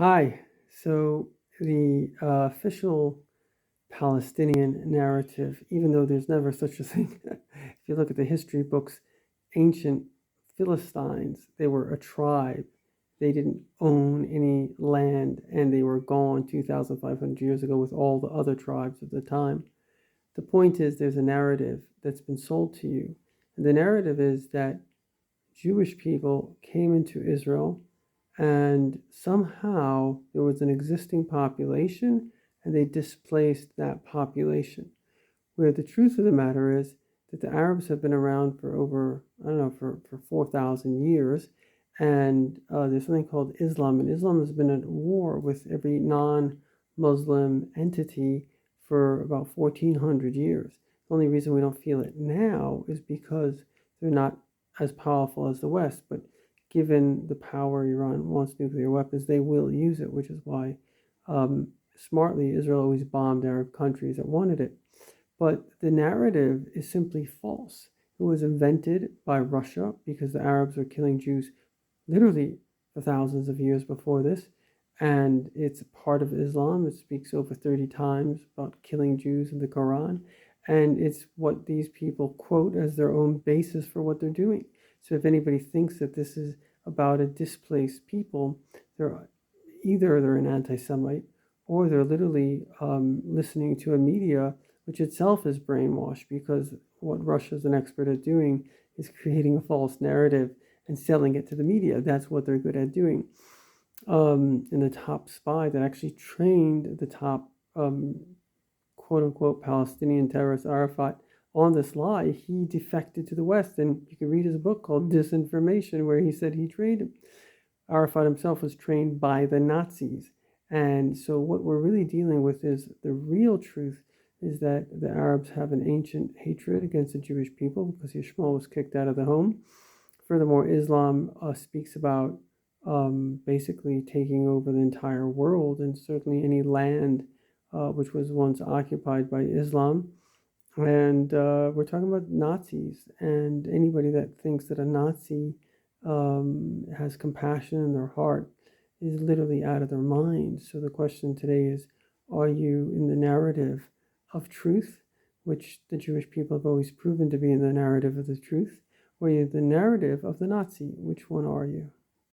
Hi. So the official Palestinian narrative, even though there's never such a thing, if you look at the history books, ancient Philistines, they were a tribe. They didn't own any land and they were gone 2,500 years ago with all the other tribes of the time. The point is, there's a narrative that's been sold to you. And the narrative is that Jewish people came into Israel and somehow there was an existing population and they displaced that population. Where the truth of the matter is that the Arabs have been around for over, I don't know, for 4,000 years. And there's something called Islam, and Islam has been at war with every non Muslim entity for about 1,400 years. The only reason we don't feel it now is because they're not as powerful as the West. But given the power Iran wants nuclear weapons, they will use it, which is why smartly Israel always bombed Arab countries that wanted it. But the narrative is simply false. It was invented by Russia because the Arabs were killing Jews literally for thousands of years before this. And it's part of Islam. It speaks over 30 times about killing Jews in the Quran. And it's what these people quote as their own basis for what they're doing. So if anybody thinks that this is about a displaced people, they're an anti-Semite or they're literally listening to a media which itself is brainwashed, because what Russia's an expert at doing is creating a false narrative and selling it to the media. That's what they're good at doing. And the top spy that actually trained the top quote unquote Palestinian terrorist Arafat on this lie, he defected to the West. And you can read his book called Disinformation, where he said he trained him. Arafat himself was trained by the Nazis. And so what we're really dealing with is the real truth is that the Arabs have an ancient hatred against the Jewish people because Ishmael was kicked out of the home. Furthermore, Islam speaks about basically taking over the entire world and certainly any land which was once occupied by Islam. And we're talking about Nazis, and anybody that thinks that a Nazi has compassion in their heart is literally out of their mind. So the question today is, are you in the narrative of truth, which the Jewish people have always proven to be in the narrative of the truth, or are you the narrative of the Nazi? Which one are you?